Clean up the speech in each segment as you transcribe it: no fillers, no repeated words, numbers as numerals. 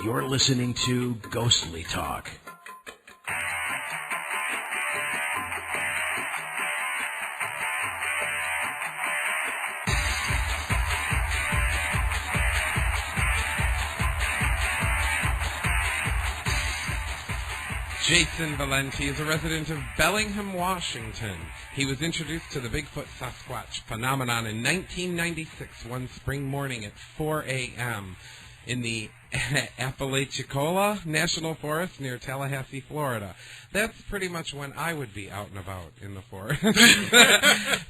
You're listening to Ghostly Talk. Jason Valenti is a resident of Bellingham, Washington. He was introduced to the Bigfoot Sasquatch phenomenon in 1996, one spring morning at 4 a.m. in the Apalachicola National Forest near Tallahassee, Florida. That's pretty much when I would be out and about in the forest.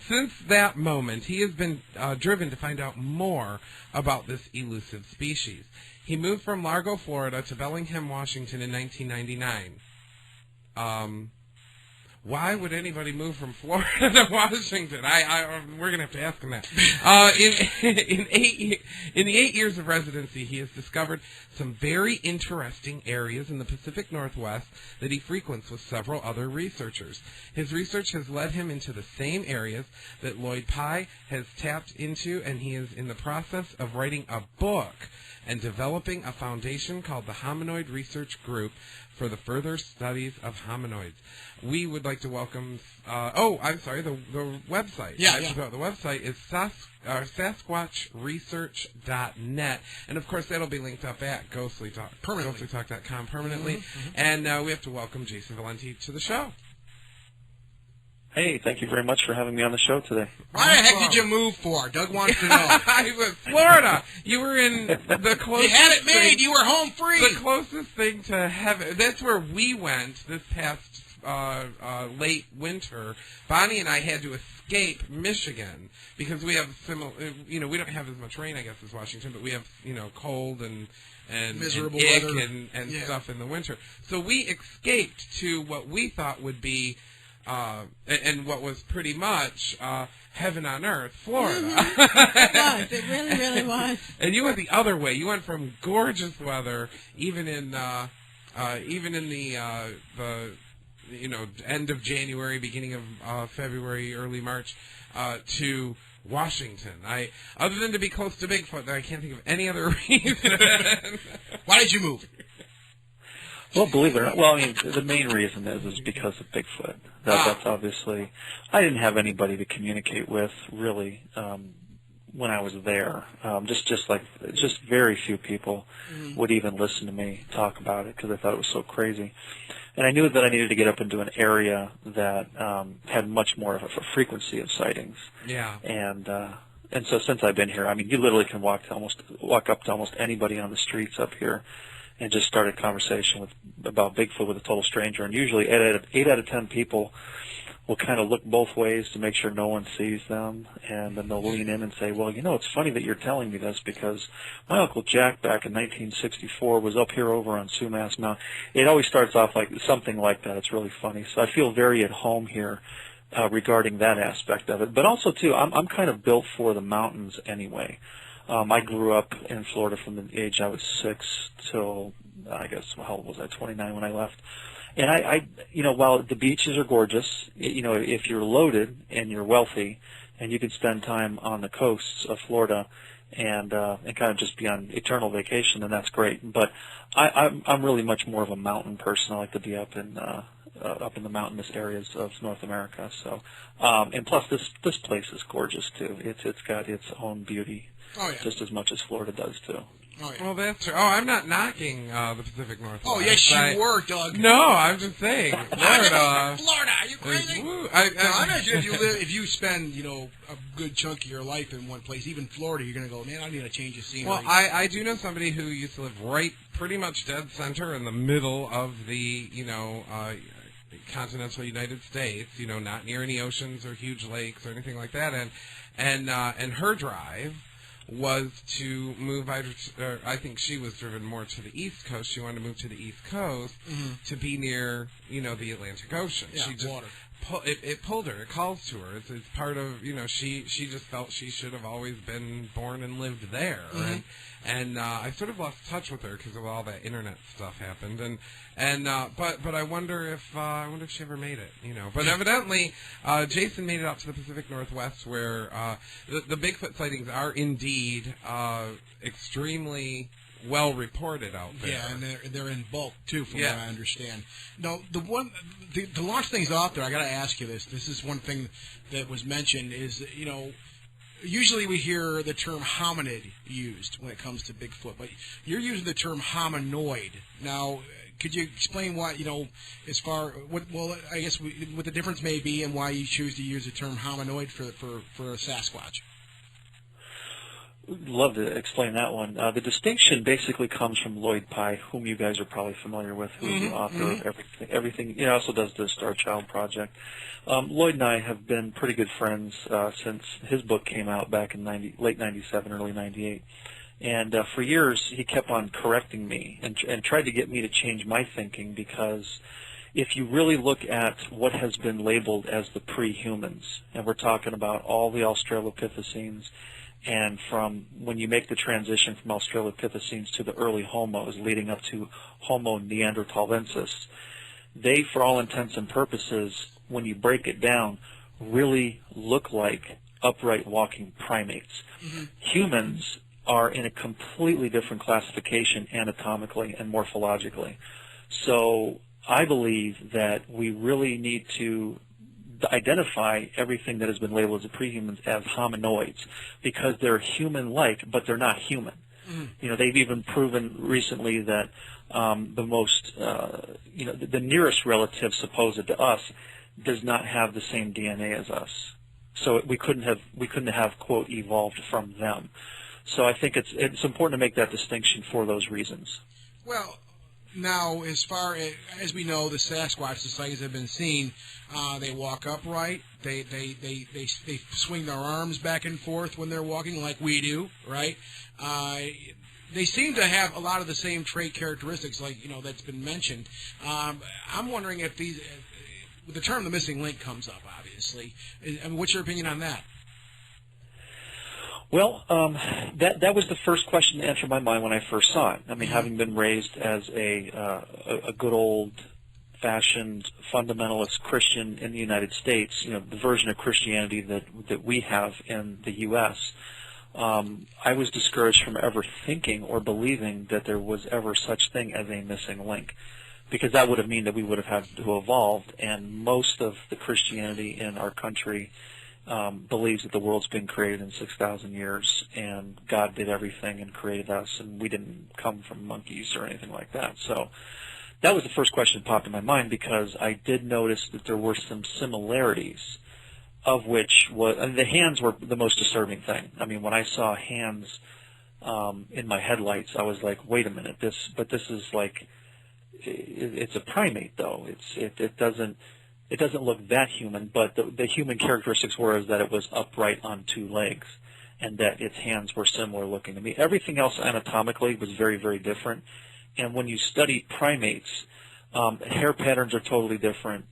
Since that moment, he has been driven to find out more about this elusive species. He moved from Largo, Florida to Bellingham, Washington in 1999. Why would anybody move from Florida to Washington? We're going to have to ask him that. In the 8 years of residency, he has discovered some very interesting areas in the Pacific Northwest that he frequents with several other researchers. His research has led him into the same areas that Lloyd Pye has tapped into, and he is in the process of writing a book and developing a foundation called the Hominoid Research Group for the further studies of hominoids. We would like to welcome, the website. Yeah. The website is sasquatchresearch.net, and of course that'll be linked up at ghostlytalk.com permanently. Mm-hmm. And we have to welcome Jason Valenti to the show. Hey, thank you very much for having me on the show today. Why the heck did you move for? Doug wants to know. I was Florida. You were in the closest. You had it made. You were home free. The closest thing to heaven. That's where we went this past late winter. Bonnie and I had to escape Michigan because we have similar. We don't have as much rain, I guess, as Washington, but we have cold and miserable and weather and stuff in the winter. So we escaped to what we thought would be. And what was pretty much heaven on earth, Florida. Mm-hmm. It really, really was. And you went the other way. You went from gorgeous weather, even in the end of January, beginning of February, early March, to Washington. Other than to be close to Bigfoot, I can't think of any other reason. Why did you move? Well, believe it or not, the main reason is because of Bigfoot. That's obviously, I didn't have anybody to communicate with, really, when I was there. Just very few people would even listen to me talk about it because I thought it was so crazy. And I knew that I needed to get up into an area that had much more of a frequency of sightings. Yeah. And so since I've been here, you literally can walk up to almost anybody on the streets up here and just start a conversation about Bigfoot with a total stranger. And usually 8 out of 10 people will kind of look both ways to make sure no one sees them, and then they'll lean in and say, well, it's funny that you're telling me this because my Uncle Jack back in 1964 was up here over on Sumas Mountain. It always starts off like something like that. It's really funny. So I feel very at home here regarding that aspect of it. But also, too, I'm kind of built for the mountains anyway. I grew up in Florida from the age I was 6 till, I guess, how old was I, 29 when I left. And I while the beaches are gorgeous, if you're loaded and you're wealthy and you can spend time on the coasts of Florida and kind of just be on eternal vacation, then that's great. But I'm really much more of a mountain person. I like to be up in the mountainous areas of North America. So, and plus this place is gorgeous too. It's got its own beauty. Oh, yeah. Just as much as Florida does, too. Oh, yeah. Well, that's true. Oh, I'm not knocking the Pacific Northwest. Oh, yes, you were, Doug. No, I'm just saying. Florida. Florida, are you crazy? I imagine if you spend, a good chunk of your life in one place, even Florida, you're going to go, man, I need a change of scenery. Well, I do know somebody who used to live right pretty much dead center in the middle of the, continental United States, not near any oceans or huge lakes or anything like that. And her drive was to move, I think she was driven more to the East Coast. She wanted to move to the East Coast to be near, the Atlantic Ocean. Yeah, she just, water. It pulled her. It calls to her. It's part of, she just felt she should have always been born and lived there. And I sort of lost touch with her because of all that internet stuff happened. But I wonder if she ever made it, But evidently, Jason made it out to the Pacific Northwest, where the Bigfoot sightings are indeed extremely well reported out there. Yeah, and they're in bulk too, from Yeah. what I understand. Now, to launch things off there, I got to ask you this. This is one thing that was mentioned is, usually we hear the term hominid used when it comes to Bigfoot, but you're using the term hominoid. Now, could you explain what, I guess what the difference may be and why you choose to use the term hominoid for a Sasquatch? Love to explain that one. The distinction basically comes from Lloyd Pye, whom you guys are probably familiar with, who's the author of everything. He also does the Star Child Project. Lloyd and I have been pretty good friends since his book came out back in late '97, early '98. And for years, he kept on correcting me and tried to get me to change my thinking, because if you really look at what has been labeled as the pre-humans, and we're talking about all the Australopithecines, and from when you make the transition from Australopithecines to the early Homos, leading up to Homo neanderthalensis, they, for all intents and purposes, when you break it down, really look like upright walking primates. Humans are in a completely different classification anatomically and morphologically. So I believe that we really need to identify everything that has been labeled as prehumans as hominoids, because they're human-like, but they're not human. They've even proven recently that the most, the nearest relative supposed to us does not have the same DNA as us. So we couldn't have quote evolved from them. So I think it's important to make that distinction for those reasons. Well, now, as far as we know, the Sasquatch, the sightings have been seen. They walk upright. They swing their arms back and forth when they're walking, like we do, right? They seem to have a lot of the same trait characteristics, like that's been mentioned. I'm wondering if the term "the missing link" comes up. Obviously, what's your opinion on that? Well, that was the first question to enter my mind when I first saw it. I mean, having been raised as a good old-fashioned fundamentalist Christian in the United States, the version of Christianity that we have in the U.S., I was discouraged from ever thinking or believing that there was ever such thing as a missing link, because that would have meant that we would have had to evolve, and most of the Christianity in our country believes that the world's been created in 6,000 years, and God did everything and created us, and we didn't come from monkeys or anything like that. So that was the first question that popped in my mind, because I did notice that there were some similarities, of which the hands were the most disturbing thing. I mean, when I saw hands in my headlights, I was like, wait a minute, this is like, it's a primate though. It doesn't look that human, but the human characteristics were is that it was upright on two legs, and that its hands were similar looking to me. Everything else anatomically was very, very different. And when you study primates, hair patterns are totally different.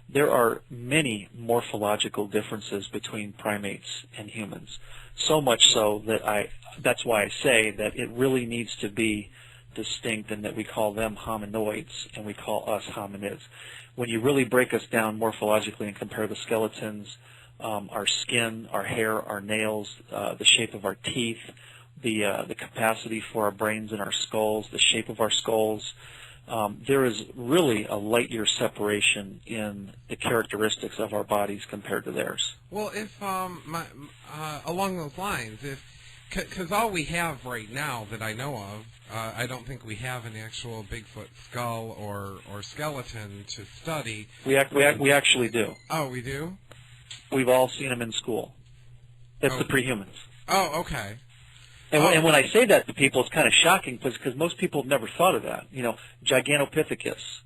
There are many morphological differences between primates and humans, so much so that that's why I say that it really needs to be distinct, and that we call them hominoids and we call us hominids. When you really break us down morphologically and compare the skeletons, our skin, our hair, our nails, the shape of our teeth, the capacity for our brains and our skulls, the shape of our skulls, there is really a light-year separation in the characteristics of our bodies compared to theirs. Well, if along those lines, because all we have right now that I know of, I don't think we have an actual Bigfoot skull or skeleton to study. We actually do. Oh, we do? We've all seen them in school. That's the prehumans. Oh, okay. And when I say that to people, it's kind of shocking, because most people have never thought of that. Gigantopithecus,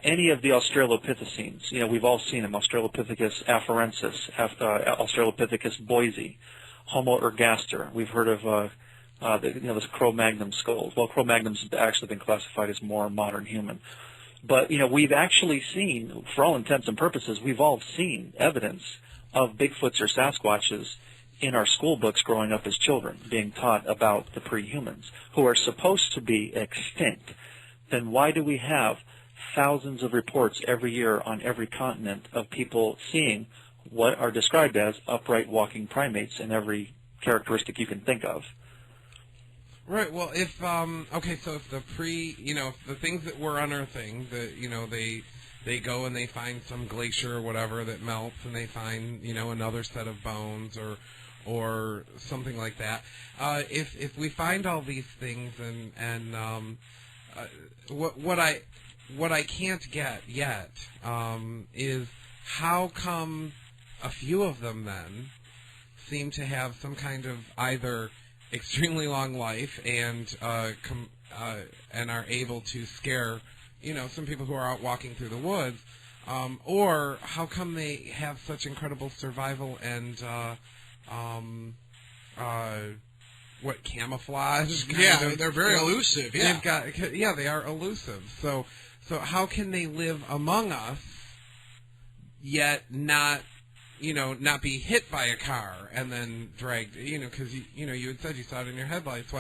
any of the Australopithecines, we've all seen them. Australopithecus afarensis, Australopithecus boise, Homo ergaster. We've heard of this Cro-Magnon skulls. Well, Cro-Magnon's actually been classified as more modern human. But, we've actually seen, for all intents and purposes, we've all seen evidence of Bigfoots or Sasquatches in our school books growing up as children, being taught about the prehumans, who are supposed to be extinct. Then why do we have thousands of reports every year on every continent of people seeing what are described as upright walking primates in every characteristic you can think of? Right. Well, if okay, so if the if the things that we're unearthing, they go and they find some glacier or whatever that melts, and they find another set of bones or something like that. If we find all these things and what I can't get yet is how come a few of them then seem to have some kind of either extremely long life and are able to scare some people who are out walking through the woods, or how come they have such incredible survival and camouflage? They're very elusive. Yeah, they are elusive. So how can they live among us yet not be hit by a car and then dragged, because you had said you saw it in your headlights.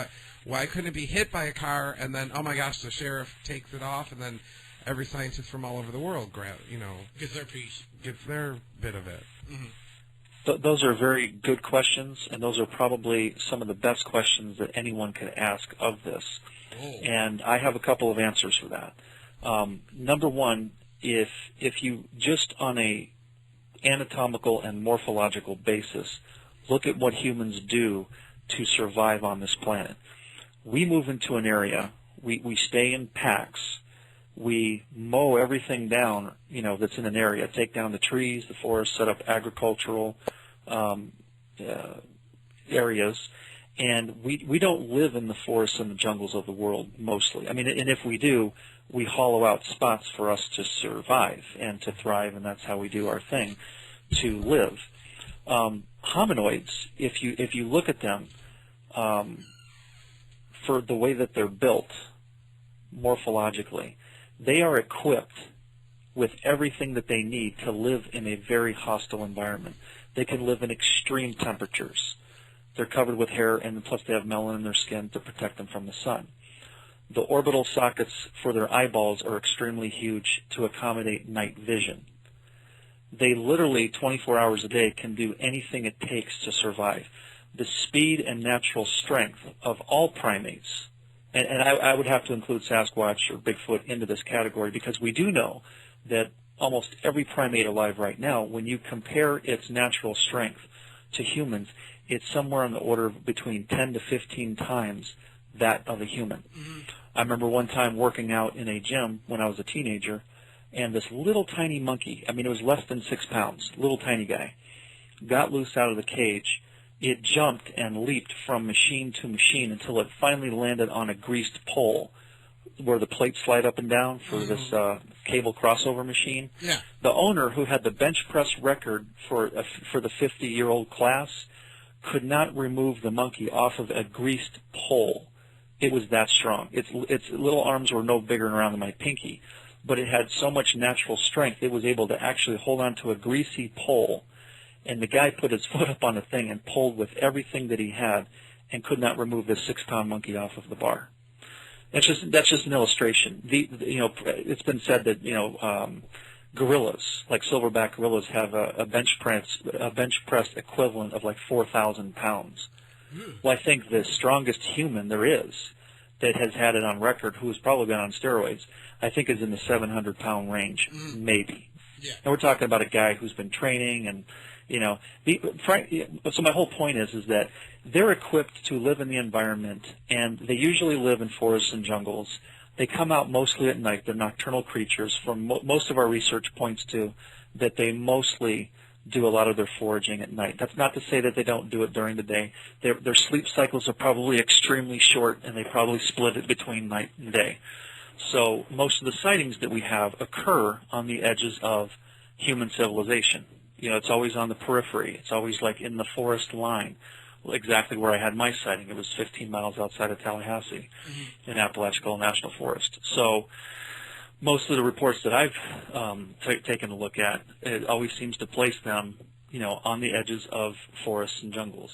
Why couldn't it be hit by a car and then, oh my gosh, the sheriff takes it off, and then every scientist from all over the world gets their piece, gets their bit of it. Mm-hmm. Those are very good questions, and those are probably some of the best questions that anyone could ask of this. Oh. And I have a couple of answers for that. Number one, if you just on a anatomical and morphological basis look at what humans do to survive on this planet. We move into an area, we stay in packs, we mow everything down, that's in an area, take down the trees, the forests, set up agricultural areas, and we don't live in the forests and the jungles of the world mostly. I mean, and if we do, we hollow out spots for us to survive and to thrive, and that's how we do our thing to live. Hominoids, if you look at them, for the way that they're built morphologically, they are equipped with everything that they need to live in a very hostile environment. They can live in extreme temperatures. They're covered with hair, and plus they have melanin in their skin to protect them from the sun. The orbital sockets for their eyeballs are extremely huge to accommodate night vision. They literally, 24 hours a day, can do anything it takes to survive. The speed and natural strength of all primates, and I would have to include Sasquatch or Bigfoot into this category, because we do know that almost every primate alive right now, when you compare its natural strength to humans, it's somewhere on the order of between 10 to 15 times that of a human. Mm-hmm. I remember one time working out in a gym when I was a teenager, and this little tiny monkey, I mean, it was less than 6 pounds, little tiny guy, got loose out of the cage. It jumped and leaped from machine to machine until it finally landed on a greased pole where the plates slide up and down for this cable crossover machine. Yeah. The owner, who had the bench press record for the 50-year-old class, could not remove the monkey off of a greased pole. It was that strong. Its little arms were no bigger than around my pinky, but it had so much natural strength it was able to actually hold on to a greasy pole. And the guy put his foot up on the thing and pulled with everything that he had, and could not remove this 6-pound monkey off of the bar. That's just an illustration. It's been said that gorillas, like silverback gorillas, have a bench press equivalent of like 4,000 pounds. Well, I think the strongest human there is that has had it on record, who has probably been on steroids, I think is in the 700-pound range, maybe. Yeah. And we're talking about a guy who's been training, and so my whole point is that they're equipped to live in the environment, and they usually live in forests and jungles. They come out mostly at night. They're nocturnal creatures. Most of our research points to that they mostly do a lot of their foraging at night. That's not to say that they don't do it during the day. Their sleep cycles are probably extremely short, and they probably split it between night and day. So most of the sightings that we have occur on the edges of human civilization. It's always on the periphery. It's always like in the forest line, exactly where I had my sighting. It was 15 miles outside of Tallahassee in Apalachicola National Forest. So most of the reports that I've taken a look at, it always seems to place them, on the edges of forests and jungles.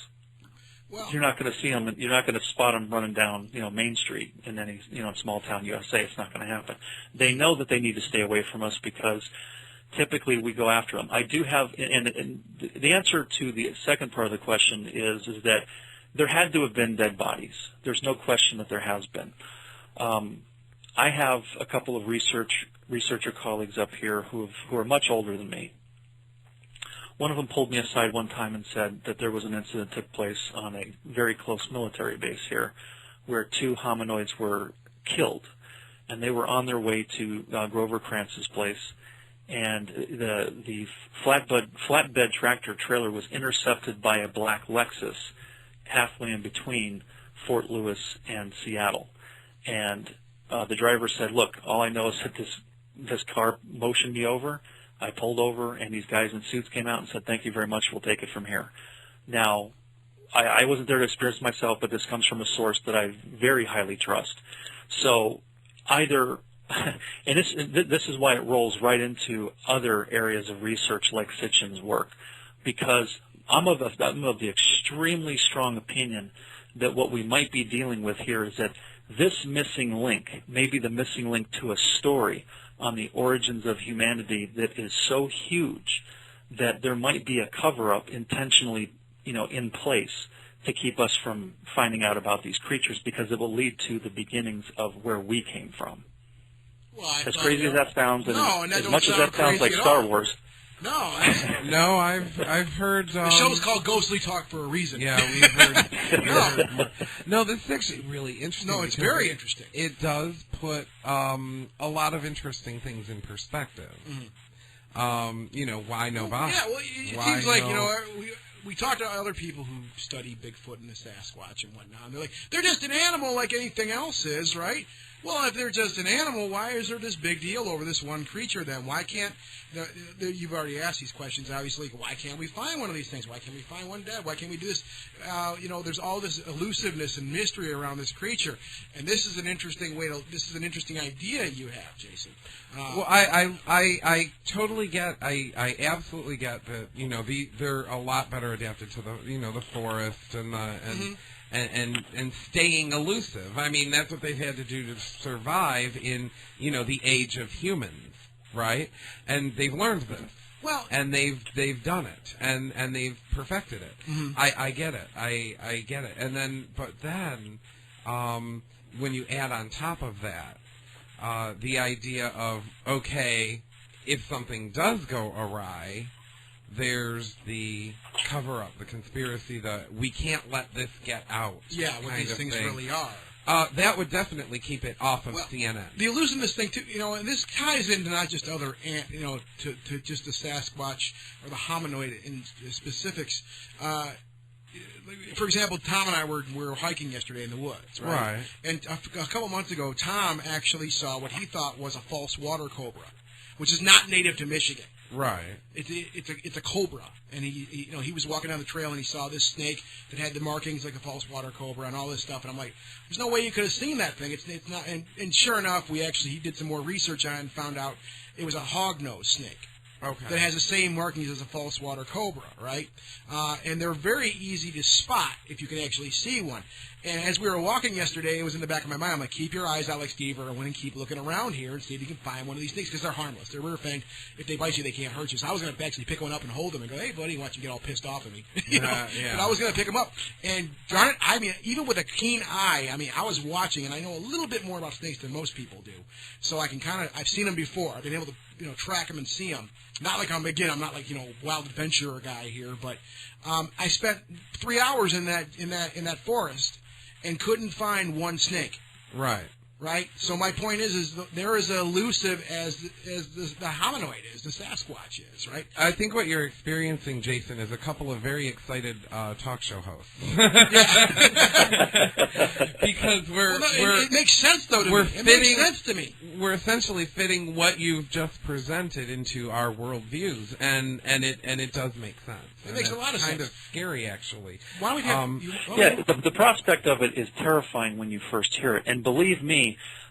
Well, you're not going to see them. You're not going to spot them running down, Main Street in any, small town USA. It's not going to happen. They know that they need to stay away from us because typically we go after them. I do have, and the answer to the second part of the question is that there had to have been dead bodies. There's no question that there has been. I have a couple of researcher colleagues up here who are much older than me. One of them pulled me aside one time and said that there was an incident that took place on a very close military base here where 2 hominoids were killed, and they were on their way to Grover Krantz's place, and the flatbed tractor trailer was intercepted by a black Lexus halfway in between Fort Lewis and Seattle. And the driver said, look, all I know is that this car motioned me over. I pulled over, and these guys in suits came out and said, thank you very much, we'll take it from here. Now, I wasn't there to experience myself, but this comes from a source that I very highly trust. So either, and this is why it rolls right into other areas of research like Sitchin's work, because I'm of the extremely strong opinion that what we might be dealing with here is that this missing link may be the missing link to a story on the origins of humanity that is so huge that there might be a cover-up intentionally, in place to keep us from finding out about these creatures, because it will lead to the beginnings of where we came from. Well, as crazy as that sounds, and as much as that sounds like Star Wars. No, no, I've heard. The show's called Ghostly Talk for a reason. Yeah, we've heard. No, this is actually really interesting. No, it's very interesting. It does put a lot of interesting things in perspective. Mm-hmm. Why no Bob? Yeah, well, it seems like we talk to other people who study Bigfoot and the Sasquatch and whatnot, and they're like, they're just an animal like anything else is, right? Well, if they're just an animal, why is there this big deal over this one creature then? Why can't, you've already asked these questions, obviously, why can't we find one of these things? Why can't we find one dead? Why can't we do this? There's all this elusiveness and mystery around this creature, and this is an interesting this is an interesting idea you have, Jason. Well, I totally get, I absolutely get that, they're a lot better adapted to the forest and the, and staying elusive. I mean, that's what they've had to do to survive in, the age of humans, right? And they've learned this. Well, and they've done it, and they've perfected it. Mm-hmm. I get it. I get it. And then, but then, when you add on top of that, the idea of, okay, if something does go awry, there's the cover-up, the conspiracy, we can't let this get out. Yeah, what these things really are. That would definitely keep it off of CNN. The elusiveness thing, too, and this ties into not just other, to just the Sasquatch or the Hominoid in specifics. For example, Tom and I were hiking yesterday in the woods, right? And a couple months ago, Tom actually saw what he thought was a false water cobra, which is not native to Michigan. Right. It's a cobra, and he was walking down the trail and he saw this snake that had the markings like a false water cobra and all this stuff, and I'm like, there's no way you could have seen that thing. It's not. And sure enough, he did some more research on it and found out it was a hognose snake. Okay. That has the same markings as a false water cobra, right? And they're very easy to spot if you can actually see one. And as we were walking yesterday, it was in the back of my mind. I'm like, keep your eyes out like Steve Irwin and keep looking around here and see if you can find one of these things, because they're harmless. They're rear-fanged. If they bite you, they can't hurt you. So I was going to actually pick one up and hold them and go, hey, buddy, watch you get all pissed off at me. Yeah. But I was going to pick them up. And darn it, I mean, even with a keen eye, I was watching, and I know a little bit more about snakes than most people do. So I can I've seen them before. I've been able to, track them and see them. Not like I'm not like, wild adventurer guy here, but I spent 3 hours in that forest and couldn't find one snake. Right. Right? So my point is they're as elusive as the hominoid is, the Sasquatch is, right? I think what you're experiencing, Jason, is a couple of very excited talk show hosts. Because it makes sense, though, to me. It makes sense to me. We're essentially fitting what you've just presented into our worldviews, and it does make sense. It makes a lot of sense. Kind of scary, actually. Why don't we the prospect of it is terrifying when you first hear it. And believe me,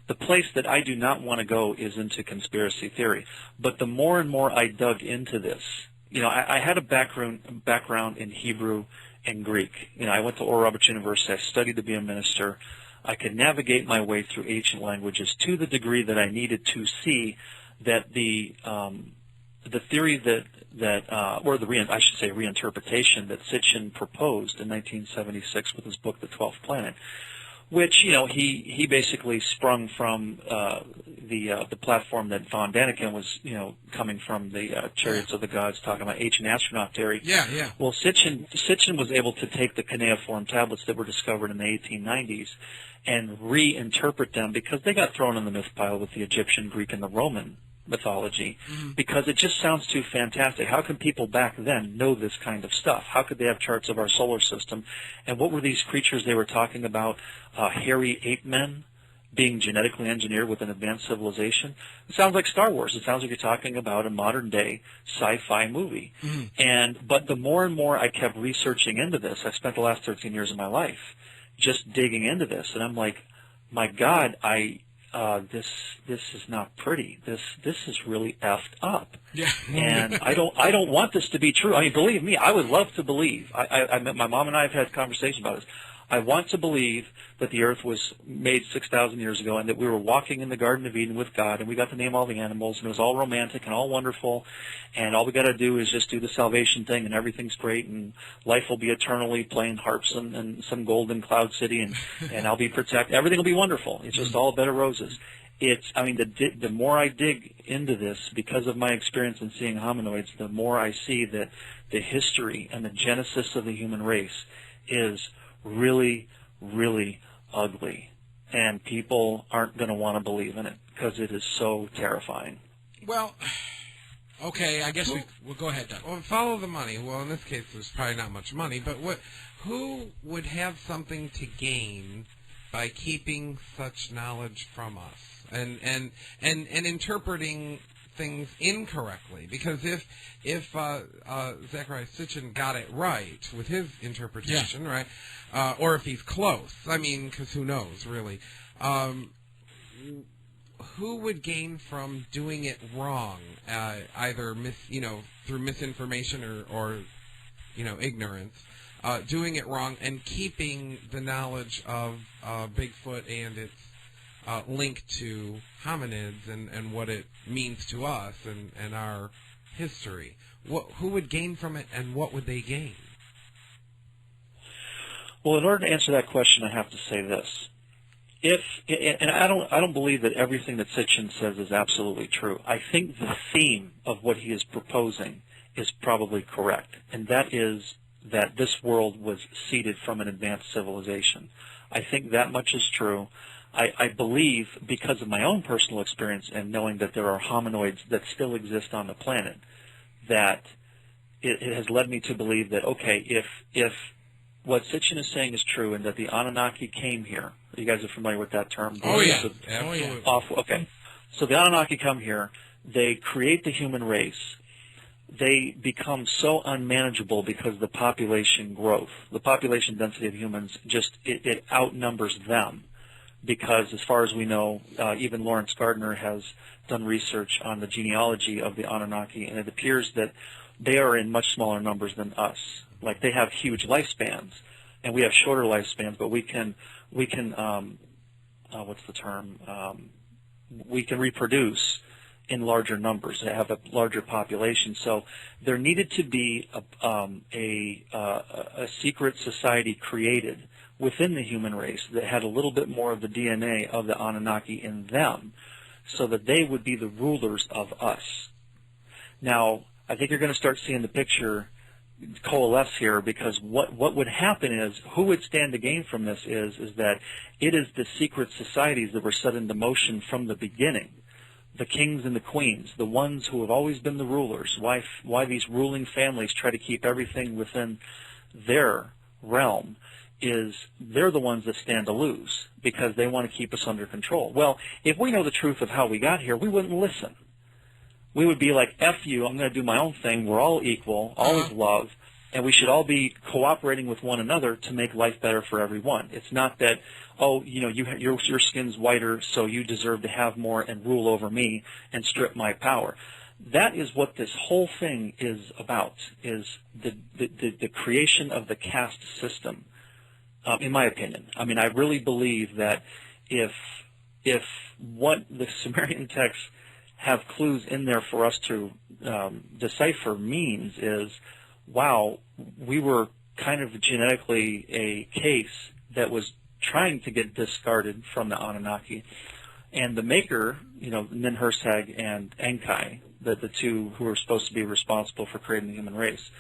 the place that I do not want to go is into conspiracy theory. But the more and more I dug into this, I had a background in Hebrew and Greek. I went to Oral Roberts University. I studied to be a minister. I could navigate my way through ancient languages to the degree that I needed to see that the theory that that, or I should say reinterpretation that Sitchin proposed in 1976 with his book, The 12th Planet, which, he basically sprung from the platform that von Daniken was, coming from the Chariots of the Gods, talking about ancient astronaut theory. Yeah. Well, Sitchin was able to take the cuneiform tablets that were discovered in the 1890s and reinterpret them because they got thrown in the myth pile with the Egyptian, Greek, and the Roman mythology because it just sounds too fantastic. How can people back then know this kind of stuff? How could they have charts of our solar system? And what were these creatures they were talking about? Hairy ape men being genetically engineered with an advanced civilization? It sounds like Star Wars. It sounds like you're talking about a modern day sci-fi movie. But the more and more I kept researching into this, I spent the last 13 years of my life just digging into this, and I'm like, my God, this is not pretty. This is really effed up. Yeah. And I don't want this to be true. I mean, believe me, I would love to believe. My mom and I have had conversations about this. I want to believe that the earth was made 6,000 years ago and that we were walking in the Garden of Eden with God and we got to name all the animals and it was all romantic and all wonderful and all we got to do is just do the salvation thing and everything's great and life will be eternally playing harps and some golden cloud city and I'll be protected. Everything will be wonderful. It's just all a bed of roses. The more I dig into this, because of my experience in seeing hominoids, the more I see that the history and the genesis of the human race is really, really ugly. And people aren't going to want to believe in it because it is so terrifying. Well, okay, I guess we'll go ahead, Doug. Well, follow the money. Well, in this case, there's probably not much money, but who would have something to gain by keeping such knowledge from us and interpreting things incorrectly? Because if Zecharia Sitchin got it right with his interpretation, right, or if he's close, I mean, because who knows, really, who would gain from doing it wrong, either through misinformation or ignorance, doing it wrong and keeping the knowledge of Bigfoot and its link to hominids and what it means to us and our history? Who would gain from it, and what would they gain? Well, in order to answer that question, I have to say this. And I don't believe that everything that Sitchin says is absolutely true. I think the theme of what he is proposing is probably correct, and that is that this world was seeded from an advanced civilization. I think that much is true. I believe, because of my own personal experience and knowing that there are hominoids that still exist on the planet, that it has led me to believe that, okay, if what Sitchin is saying is true and that the Anunnaki came here, you guys are familiar with that term? Oh, yeah. Absolutely. Okay. So the Anunnaki come here, they create the human race, they become so unmanageable because of the population growth. The population density of humans it outnumbers them. Because as far as we know, even Lawrence Gardner has done research on the genealogy of the Anunnaki, and it appears that they are in much smaller numbers than us. Like, they have huge lifespans, and we have shorter lifespans, but we can what's the term? We can reproduce in larger numbers. They have a larger population. So there needed to be a secret society created within the human race that had a little bit more of the DNA of the Anunnaki in them so that they would be the rulers of us. Now, I think you're going to start seeing the picture coalesce here, because what would happen is, who would stand to gain from this is that it is the secret societies that were set into motion from the beginning. The kings and the queens, the ones who have always been the rulers, why these ruling families try to keep everything within their realm, is they're the ones that stand to lose because they want to keep us under control. Well, if we know the truth of how we got here, we wouldn't listen. We would be like, F you, I'm going to do my own thing, we're all equal, all is love, and we should all be cooperating with one another to make life better for everyone. It's not that, oh, your skin's whiter, so you deserve to have more and rule over me and strip my power. That is what this whole thing is about, is the creation of the caste system, in my opinion. I mean, I really believe that if what the Sumerian texts have clues in there for us to decipher means is, wow, we were kind of genetically a case that was trying to get discarded from the Anunnaki. And the maker, Ninhursag and Enkai, the two who were supposed to be responsible for creating the human race,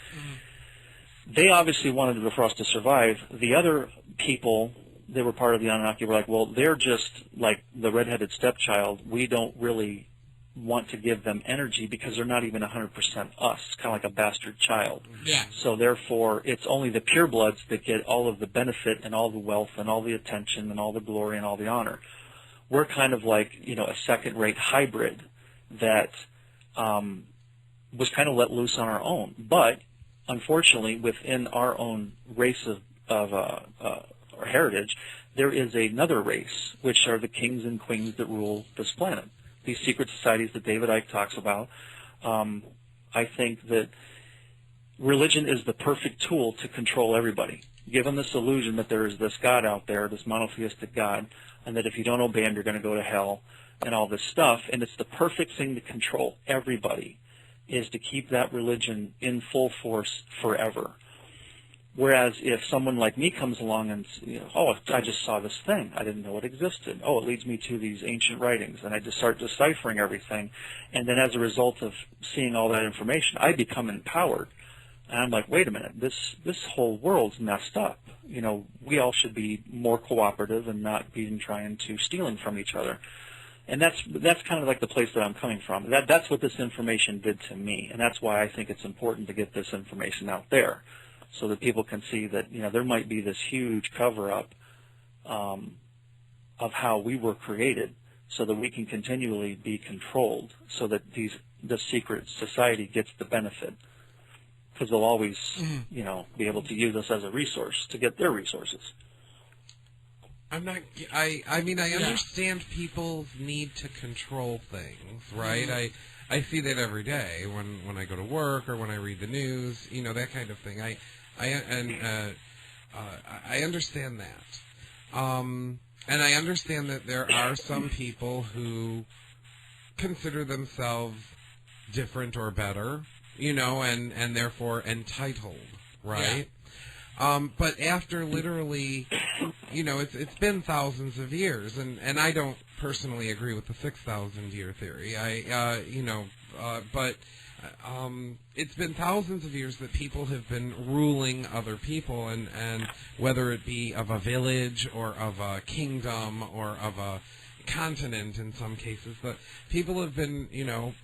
they obviously wanted for us to survive. The other people that were part of the Anunnaki were like, well, they're just like the redheaded stepchild. We don't really want to give them energy because they're not even 100% us, kind of like a bastard child. Yeah. So therefore, it's only the purebloods that get all of the benefit and all the wealth and all the attention and all the glory and all the honor. We're kind of like, a second-rate hybrid that was kind of let loose on our own. But unfortunately, within our own race of our heritage, there is another race, which are the kings and queens that rule this planet. These secret societies that David Icke talks about. I think that religion is the perfect tool to control everybody. Give them this illusion that there is this God out there, this monotheistic God, and that if you don't obey him, you're going to go to hell and all this stuff. And it's the perfect thing to control everybody, is to keep that religion in full force forever. Whereas if someone like me comes along and, oh, I just saw this thing. I didn't know it existed. Oh, it leads me to these ancient writings. And I just start deciphering everything. And then as a result of seeing all that information, I become empowered. And I'm like, wait a minute, this whole world's messed up. We all should be more cooperative and not be trying to stealing from each other. And that's kind of like the place that I'm coming from. That's what this information did to me. And that's why I think it's important to get this information out there, so that people can see that, there might be this huge cover-up of how we were created, so that we can continually be controlled, so that this secret society gets the benefit, because they'll always, be able to use us as a resource to get their resources. I understand people's need to control things, right? I see that every day when I go to work or when I read the news, that kind of thing. I understand that. And I understand that there are some people who consider themselves different or better, and therefore entitled, right? Yeah. But after literally, it's been thousands of years, and I don't personally agree with the 6,000-year theory. But it's been thousands of years that people have been ruling other people, and whether it be of a village or of a kingdom or of a continent in some cases, that people have been,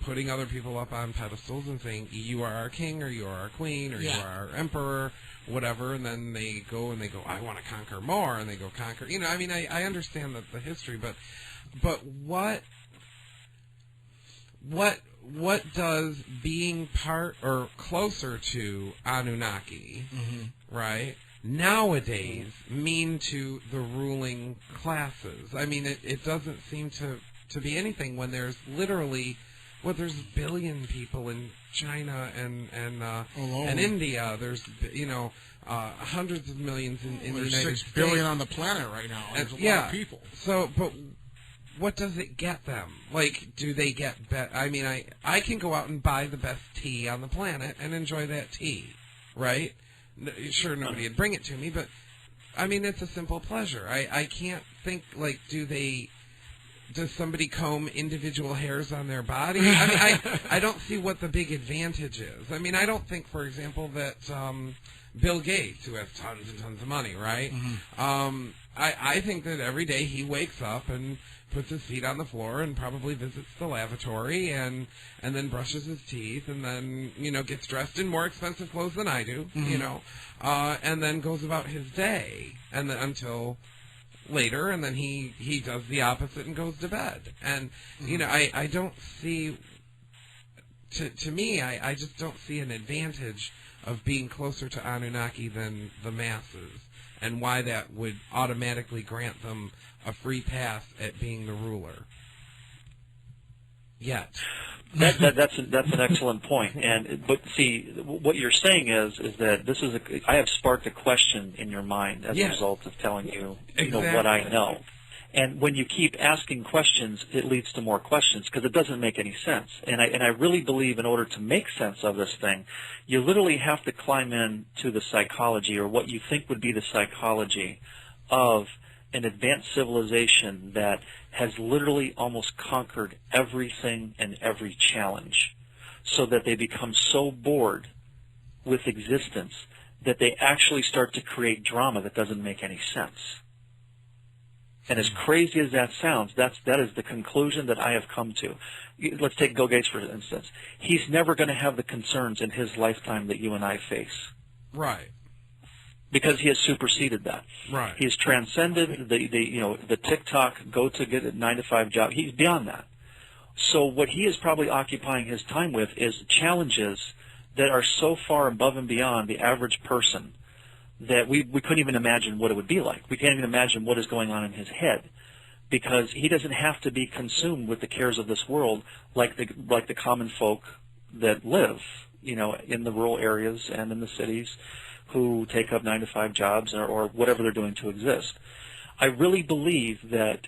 putting other people up on pedestals and saying, you are our king, or you are our queen, or you are our emperor, whatever, and then they go, I want to conquer more, and they go conquer, I understand the history, but what does being part or closer to Anunnaki, right, nowadays mean to the ruling classes? It doesn't seem to be anything when there's literally, there's a billion people in China and India. There's, hundreds of millions in the United States. 6 billion on the planet right now. There's a lot of people. So, but what does it get them? Do they get I can go out and buy the best tea on the planet and enjoy that tea, right? Sure, nobody would bring it to me, but, it's a simple pleasure. I can't think, does somebody comb individual hairs on their body? I don't see what the big advantage is. I don't think, for example, that Bill Gates, who has tons and tons of money, right? I think that every day he wakes up and puts his feet on the floor and probably visits the lavatory and then brushes his teeth and then, gets dressed in more expensive clothes than I do, and then goes about his day and then until later, and then he does the opposite and goes to bed. And, I don't see, to me, I just don't see an advantage of being closer to Anunnaki than the masses, and why that would automatically grant them a free pass at being the ruler. Yet. That's an excellent point. But see, what you're saying is that this is I have sparked a question in your mind as a result of telling you, what I know. And when you keep asking questions, it leads to more questions because it doesn't make any sense. And I really believe in order to make sense of this thing, you literally have to climb in to the psychology, or what you think would be the psychology of an advanced civilization that has literally almost conquered everything and every challenge, so that they become so bored with existence that they actually start to create drama that doesn't make any sense. And as crazy as that sounds, that is the conclusion that I have come to. Let's take Bill Gates, for instance. He's never going to have the concerns in his lifetime that you and I face. Right. Because he has superseded that. Right. He has transcended the TikTok, go to get a 9-to-5 job. He's beyond that. So what he is probably occupying his time with is challenges that are so far above and beyond the average person that we couldn't even imagine what it would be like. We can't even imagine what is going on in his head, because he doesn't have to be consumed with the cares of this world like the common folk that live, in the rural areas and in the cities, who take up 9-to-5 jobs or whatever they're doing to exist. I really believe that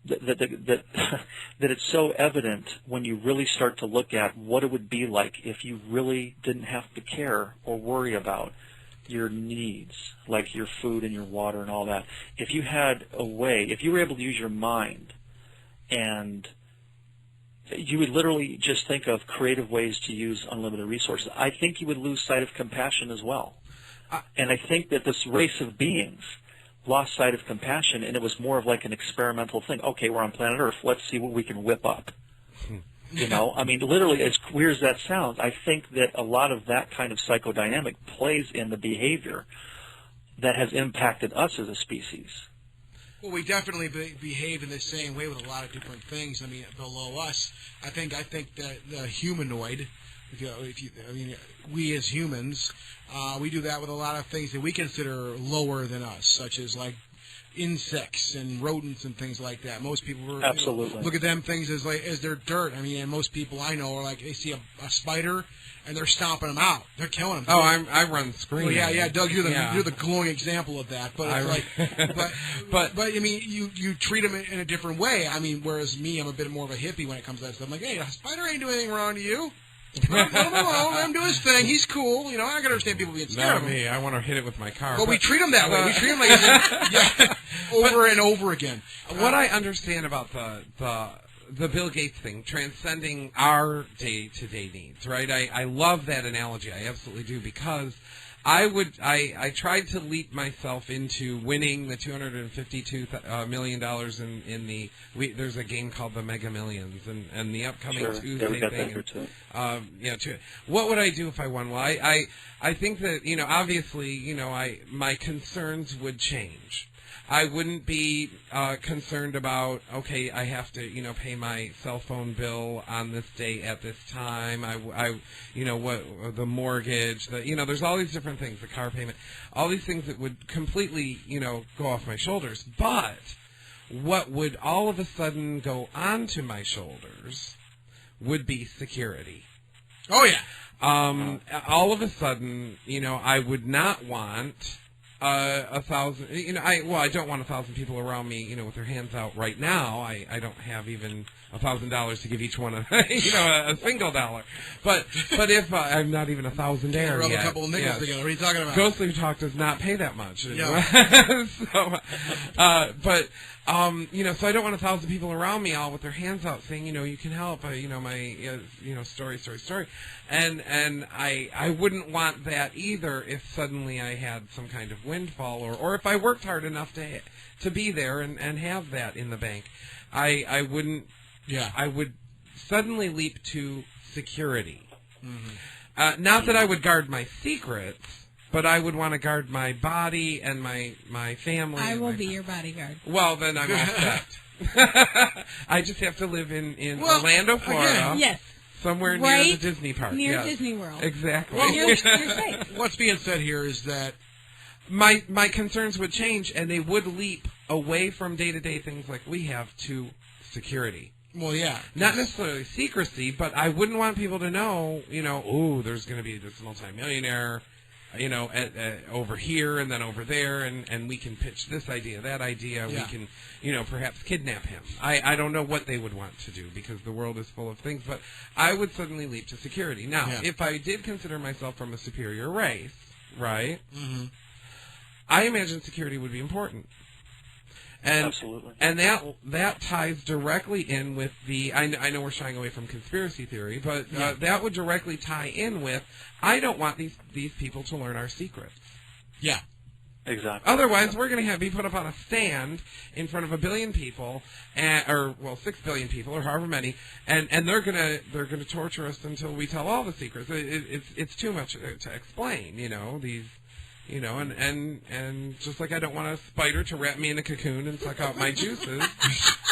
that it's so evident when you really start to look at what it would be like if you really didn't have to care or worry about your needs, like your food and your water and all that. If you had a way, if you were able to use your mind, and you would literally just think of creative ways to use unlimited resources, I think you would lose sight of compassion as well. And I think that this race of beings lost sight of compassion, and it was more of like an experimental thing. Okay, we're on planet Earth. Let's see what we can whip up. I mean, literally, as weird as that sounds, I think that a lot of that kind of psychodynamic plays in the behavior that has impacted us as a species. Well, we definitely behave in the same way with a lot of different things. I mean, below us, I think that the humanoid, we as humans, we do that with a lot of things that we consider lower than us, such as like insects and rodents and things like that. Most people absolutely look at them things as they're dirt. I mean, and most people I know are like, they see a spider and they're stomping them out. They're killing them. Oh, I run screaming. Well, yeah, Doug, you're the glowing example of that. But it's but I mean, you treat them in a different way. I mean, whereas me, I'm a bit more of a hippie when it comes to that stuff. I'm like, hey, a spider ain't doing anything wrong to you. Let him alone. Let him do his thing. He's cool. I can understand people being scared of him. Not me. I want to hit it with my car. But we treat him that way. We treat him like over and over again. What I understand about the Bill Gates thing, transcending our day-to-day needs, right? I love that analogy. I absolutely do, because I tried to leap myself into winning the $252 million in the there's a game called the Mega Millions, and the upcoming Tuesday thing. What would I do if I won? Well, I think that obviously my concerns would change. I wouldn't be concerned about, okay, I have to, pay my cell phone bill on this day at this time. What the mortgage, there's all these different things, the car payment, all these things that would completely, go off my shoulders. But what would all of a sudden go onto my shoulders would be security. Oh, yeah. All of a sudden, I would not want 1,000. I don't want 1,000 people around me, with their hands out right now. I don't have even $1,000 to give each one a single dollar. But if I'm not even 1,000 there rub yet, a couple of nickels together. What are you talking about? Ghostly Talk does not pay that much. Yeah. So I don't want 1,000 people around me all with their hands out saying, you can help, my, story. And I wouldn't want that either if suddenly I had some kind of windfall, or if I worked hard enough to be there and have that in the bank. I wouldn't. Yeah. I would suddenly leap to security. Mm-hmm. Not that I would guard my secrets, but I would want to guard my body and my family. I will be your bodyguard. Well, then I'm all set. I just have to live in Orlando, Florida. Yes. Somewhere near the Disney park. Near Disney World. Exactly. Well, you're safe. What's being said here is that my concerns would change, and they would leap away from day-to-day things like we have to security. Well, yeah. Not necessarily secrecy, but I wouldn't want people to know, there's going to be this multimillionaire over here and then over there, and we can pitch this idea, that idea. Yeah. We can, perhaps kidnap him. I don't know what they would want to do because the world is full of things, but I would suddenly leap to security. Now, if I did consider myself from a superior race, right, I imagine security would be important. And, absolutely. And that ties directly in with the, I know we're shying away from conspiracy theory, but that would directly tie in with, I don't want these people to learn our secrets. Yeah. Exactly. Otherwise, we're going to be put up on a stand in front of 1 billion people, 6 billion people, or however many, and they're going to torture us until we tell all the secrets. It's too much to explain, these. And just like I don't want a spider to wrap me in a cocoon and suck out my juices,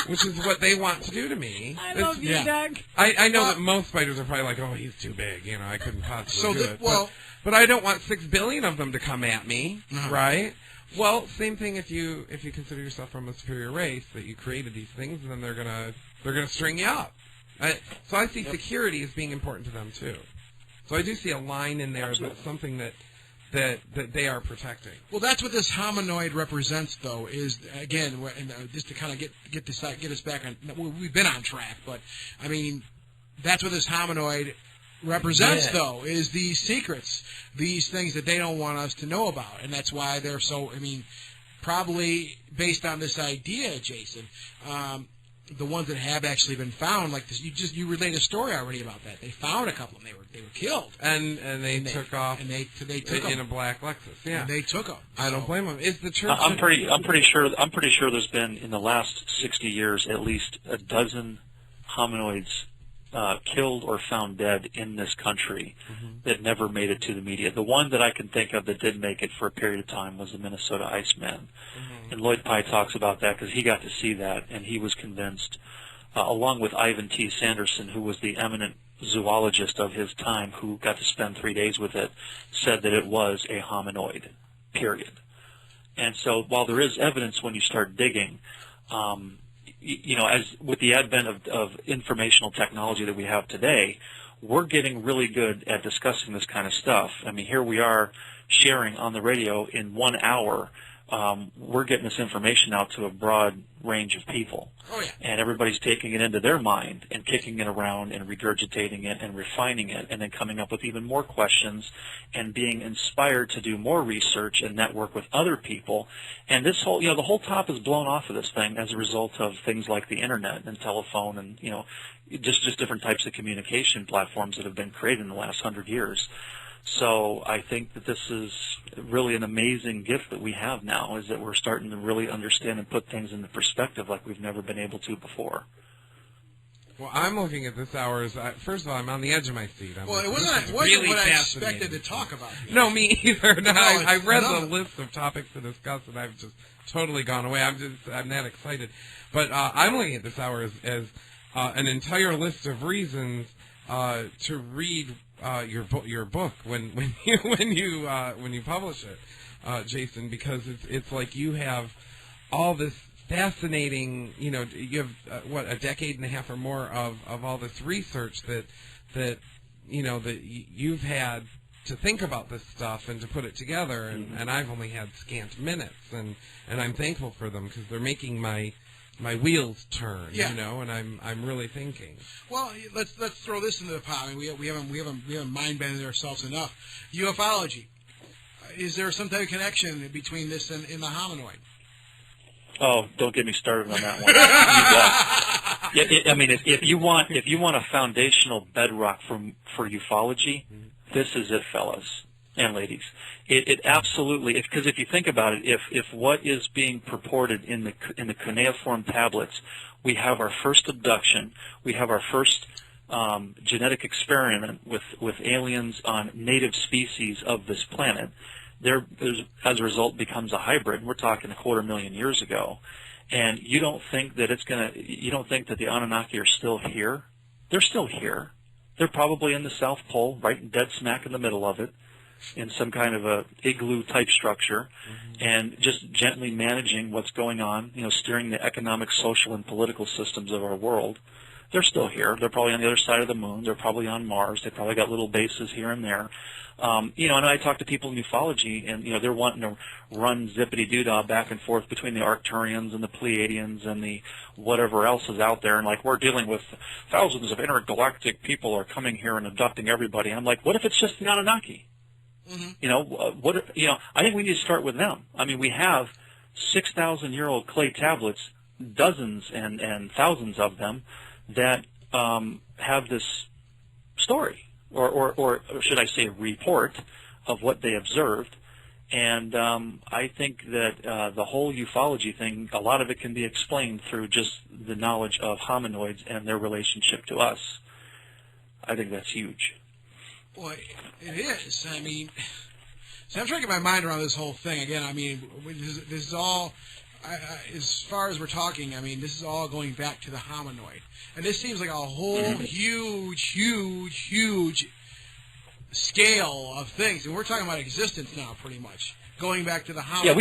which is what they want to do to me. I love you, Doug. I know that most spiders are probably like, oh, he's too big. I couldn't possibly do it. But I don't want 6 billion of them to come at me, right? Well, same thing if you consider yourself from a superior race, that you created these things, and then they're gonna string you up. So I see security as being important to them too. So I do see a line in there that's something that they are protecting. Well, that's what this hominoid represents, though. Is again, just to kind of get us back on. We've been on track, but I mean, that's what this hominoid represents, though, is these secrets, these things that they don't want us to know about, and that's why they're so. I mean, probably based on this idea, Jason. The ones that have actually been found, like this, you relayed a story already about that. They found a couple, and they were killed, and they took off, and they took in them. a black Lexus. Yeah, and they took them. I don't blame them. Is the church? I'm pretty sure there's been in the last 60 years at least a dozen hominoids killed or found dead in this country that never made it to the media. The one that I can think of that did make it for a period of time was the Minnesota Iceman. And Lloyd Pye talks about that because he got to see that, and he was convinced, along with Ivan T. Sanderson, who was the eminent zoologist of his time, who got to spend 3 days with it, said that it was a hominoid, period. And so while there is evidence when you start digging, as with the advent of informational technology that we have today, we're getting really good at discussing this kind of stuff. I mean, here we are sharing on the radio in 1 hour. We're getting this information out to a broad range of people. Oh, yeah. And everybody's taking it into their mind and kicking it around and regurgitating it and refining it and then coming up with even more questions and being inspired to do more research and network with other people. And this whole, the whole top is blown off of this thing as a result of things like the internet and telephone and, just different types of communication platforms that have been created in the last 100 years. So I think that this is really an amazing gift that we have now, is that we're starting to really understand and put things into perspective like we've never been able to before. Well, I'm looking at this hour as, first of all, I'm on the edge of my seat. It wasn't really what I expected to talk about. No, me either. No, I read the list of topics to discuss, and I've just totally gone away. I'm that excited. But I'm looking at this hour as an entire list of reasons to read your book when you publish it, Jason, because it's like you have all this fascinating, you have a decade and a half or more of all this research that you've had to think about this stuff and to put it together, and I've only had scant minutes, and I'm thankful for them because they're making my wheels turn, and I'm really thinking. Well, let's throw this into the pot. I mean, we haven't mind-bended ourselves enough. Ufology. Is there some type of connection between this and the hominoid? Oh, don't get me started on that one. I mean, if you want a foundational bedrock for ufology, this is it, fellas and ladies. It absolutely, because if you think about it, if what is being purported in the cuneiform tablets, we have our first abduction, we have our first genetic experiment with aliens on native species of this planet. There's, as a result, becomes a hybrid. We're talking 250,000 years ago, and you don't think that you don't think that the Anunnaki are still here? They're still here. They're probably in the South Pole, right dead smack in the middle of it, in some kind of a igloo type structure, and just gently managing what's going on, steering the economic, social, and political systems of our world. They're still here. They're probably on the other side of the moon. They're probably on Mars. They probably got little bases here and there. You know, and I talk to people in ufology, and, you know, they're wanting to run zippity-doo-dah back and forth between the Arcturians and the Pleiadians and the whatever else is out there. And, like, we're dealing with thousands of intergalactic people are coming here and abducting everybody. I'm like, what if it's just the Anunnaki? Mm-hmm. You know, I think we need to start with them. I mean, we have 6,000-year-old clay tablets, dozens and thousands of them, that have this story, or should I say report, of what they observed. And I think that the whole ufology thing, a lot of it can be explained through just the knowledge of hominoids and their relationship to us. I think that's huge. Boy, it is. I mean, so I'm trying to get my mind around this whole thing. Again, I mean, this is all, as far as we're talking, I mean, this is all going back to the hominoid. And this seems like a whole huge scale of things. And we're talking about existence now, pretty much. Going back to the hominoid. Yeah,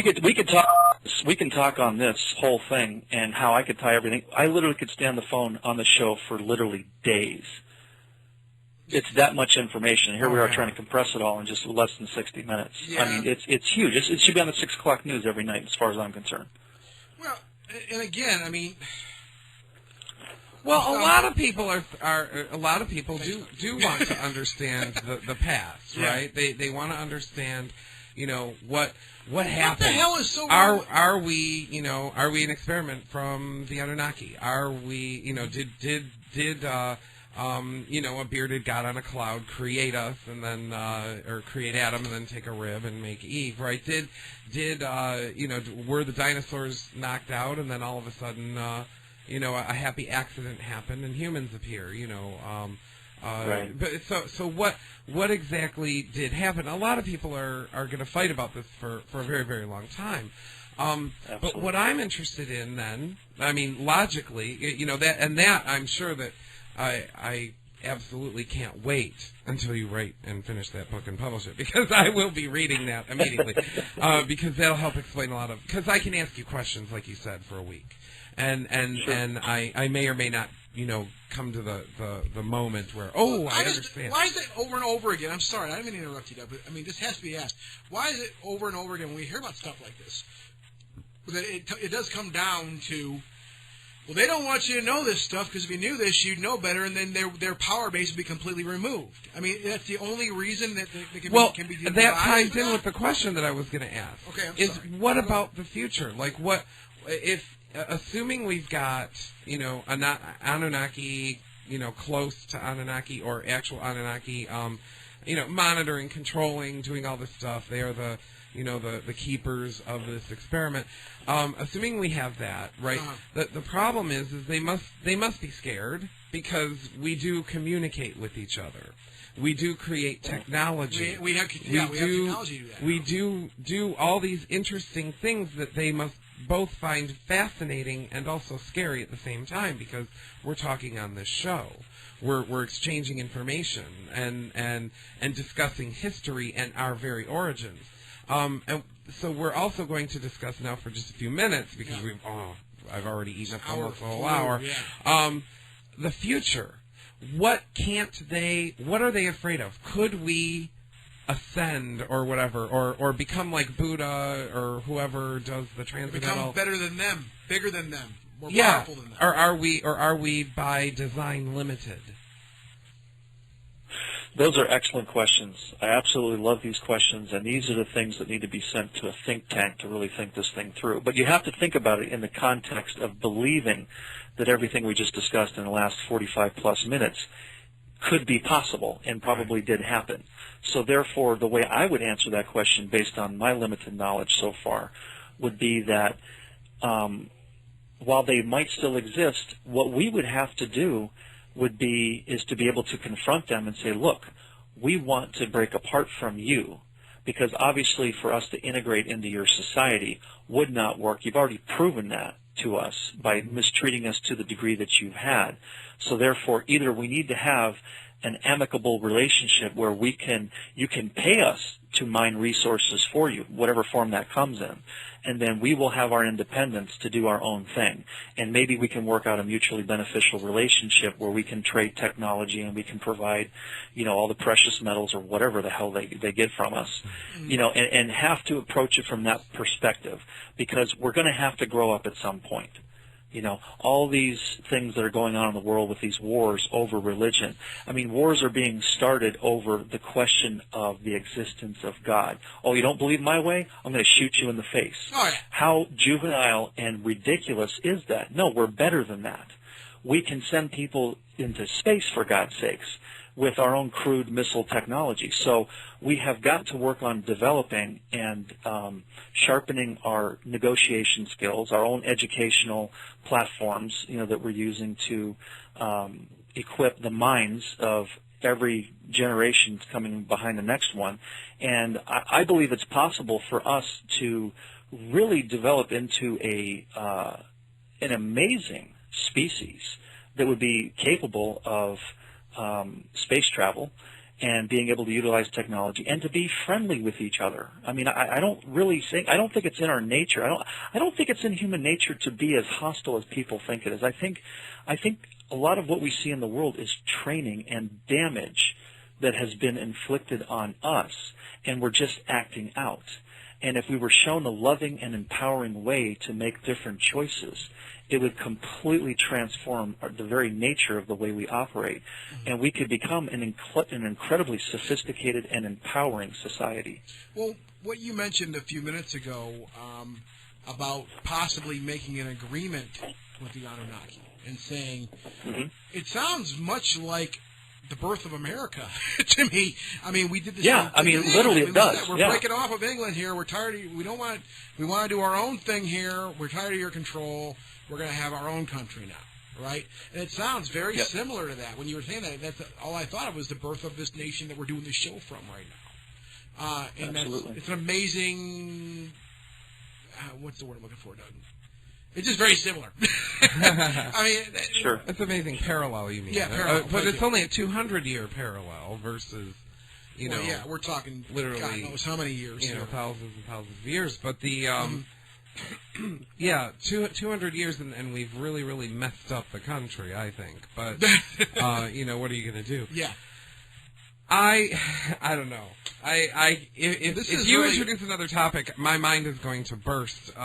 we can talk on this whole thing and how I could tie everything. I literally could stay on the phone on the show for literally days. It's that much information. Here we are trying to compress it all in just less than 60 minutes. Yeah. I mean, it's huge. It should be on the 6 o'clock news every night, as far as I'm concerned. Well, and again, I mean, well, a lot of people do want to understand the past, right? They want to understand, you know, what happened. What the hell is so wrong? Are we an experiment from the Anunnaki? Are we, you know, did you know, a bearded god on a cloud create us, and then, or create Adam, and then take a rib and make Eve, right? Did you know, were the dinosaurs knocked out, and then all of a sudden, you know, a happy accident happened, and humans appear, you know? Right. But so what exactly did happen? A lot of people are going to fight about this for a very, very long time. But what I'm interested in, then, I mean, logically, you know, that I'm sure that I absolutely can't wait until you write and finish that book and publish it, because I will be reading that immediately, because that'll help explain a lot of, because I can ask you questions, like you said, for a week, and I may or may not, you know, come to the moment where, I understand. Why is it over and over again? I'm sorry, I didn't mean to interrupt you, but I mean, this has to be asked. Why is it over and over again when we hear about stuff like this, that it does come down to, well, they don't want you to know this stuff, because if you knew this, you'd know better, and then their power base would be completely removed. I mean, that's the only reason that they can be that ties in with the question that I was going to ask. Okay, I'm sorry. What about the future? Like, what if, assuming we've got, you know, Anunnaki, you know, close to Anunnaki, or actual Anunnaki, you know, monitoring, controlling, doing all this stuff. They are the, you know, the keepers of this experiment. Assuming we have that, right? The problem is they must be scared, because we do communicate with each other. We do create technology. We have technology to do that. We do all these interesting things that they must both find fascinating and also scary at the same time, because we're talking on this show. We're exchanging information and discussing history and our very origins. And so we're also going to discuss now for just a few minutes, because I've already eaten up almost a whole hour. Yeah. The future. What are they afraid of? Could we ascend or whatever, or become like Buddha or whoever does the transcendental? Become better than them, bigger than them, more powerful than them. Or are we by design limited? Those are excellent questions. I absolutely love these questions, and these are the things that need to be sent to a think tank to really think this thing through. But you have to think about it in the context of believing that everything we just discussed in the last 45-plus minutes could be possible and probably did happen. So therefore, the way I would answer that question based on my limited knowledge so far would be that while they might still exist, what we would have to do is to be able to confront them and say, look, we want to break apart from you, because obviously for us to integrate into your society would not work. You've already proven that to us by mistreating us to the degree that you've had. So therefore, either we need to have an amicable relationship where you can pay us to mine resources for you, whatever form that comes in, and then we will have our independence to do our own thing. And maybe we can work out a mutually beneficial relationship where we can trade technology and we can provide, all the precious metals or whatever the hell they get from us, and have to approach it from that perspective, because we're going to have to grow up at some point. All these things that are going on in the world with these wars over religion. I mean, wars are being started over the question of the existence of God. Oh, you don't believe my way? I'm going to shoot you in the face. Oh, yeah. How juvenile and ridiculous is that? No, we're better than that. We can send people into space, for God's sakes, with our own crude missile technology. So we have got to work on developing and sharpening our negotiation skills, our own educational platforms, that we're using to equip the minds of every generation coming behind the next one. And I believe it's possible for us to really develop into an amazing species that would be capable of space travel and being able to utilize technology and to be friendly with each other. I mean, I don't think it's in our nature. I don't think it's in human nature to be as hostile as people think it is. I think a lot of what we see in the world is training and damage that has been inflicted on us, and we're just acting out. And if we were shown a loving and empowering way to make different choices, it would completely transform the very nature of the way we operate. And we could become an incredibly sophisticated and empowering society. Well, what you mentioned a few minutes ago about possibly making an agreement with the Annunaki and saying, it sounds much like the birth of America to me. I mean, we did this. Yeah, I mean, literally it does. We're breaking off of England here. We're tired of, we want to do our own thing here. We're tired of your control. We're going to have our own country now, right? And it sounds very similar to that. When you were saying that, that's all I thought of was the birth of this nation that we're doing this show from right now. And it's an amazing, what's the word I'm looking for, Doug? It's just very similar. I mean, sure. It's amazing parallel, you mean. Yeah, parallel. But it's only a 200-year parallel versus, well, yeah, we're talking literally, God knows how many years. Thousands and thousands of years. But the, 200 years, and we've really, really messed up the country, I think. But, what are you going to do? Yeah. I don't know. If you introduce another topic, my mind is going to burst. Jason,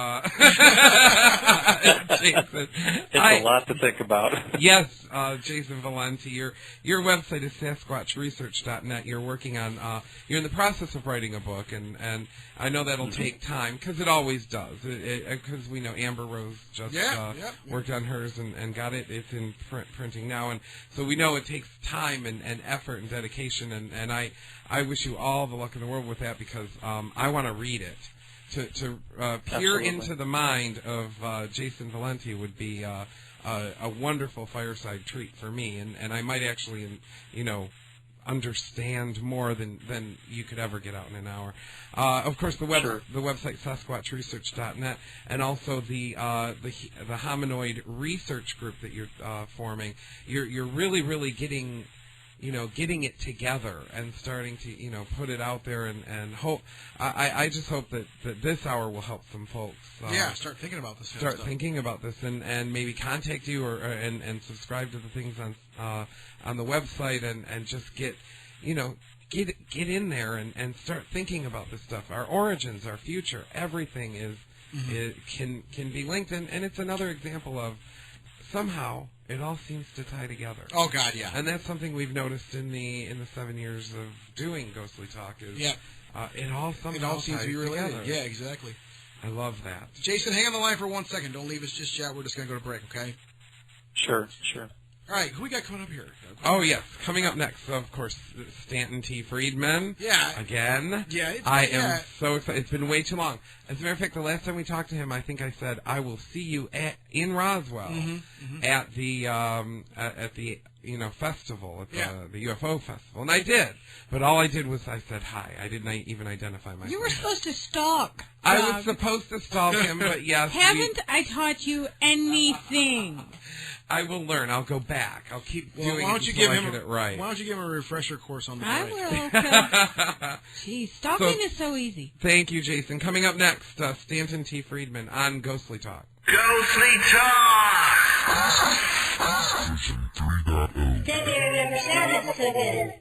it's a lot to think about. Yes, Jason Valenti. Your website is SasquatchResearch.net. You're working on. You're in the process of writing a book, and I know that'll take time because it always does. Because we know Amber Rose just worked on hers and got it. It's in printing now, and so we know it takes time and effort and dedication. And I wish you all the luck in the world with that, because I want to read it. To peer into the mind of Jason Valenti would be a wonderful fireside treat for me, and I might actually, understand more than you could ever get out in an hour. Of course, the website SasquatchResearch.net, and also the Hominoid research group that you're forming. You're really, really getting it together and starting to, put it out there and hope. I just hope that this hour will help some folks. Start thinking about this. Thinking about this and maybe contact you and subscribe to the things on the website and just get in there and start thinking about this stuff. Our origins, our future, everything can be linked, and it's another example of somehow it all seems to tie together. Oh God, yeah. And that's something we've noticed in the 7 years of doing Ghostly Talk is it all somehow seems to be related. Together. Yeah, exactly. I love that. Jason, hang on the line for 1 second. Don't leave us just yet. We're just going to go to break, okay? Sure. All right, who we got coming up here? Oh, yes. Coming up next, of course, Stanton T. Friedman. Yeah. Again. Yeah. I am so excited. It's been way too long. As a matter of fact, the last time we talked to him, I think I said, I will see you in Roswell at the festival, at the UFO festival. And I did. But all I did was I said hi. I didn't even identify myself. You were supposed to stalk. I was supposed to stalk him, but yes. Haven't I taught you anything? I will learn. I'll go back. I'll keep doing why it don't you until give I him get it right. Why don't you give him a refresher course on the I site? will. Jeez, stalking is so easy. Thank you, Jason. Coming up next, Stanton T. Friedman on Ghostly Talk. Ghostly Talk! Version 3.0. That never sounded so good.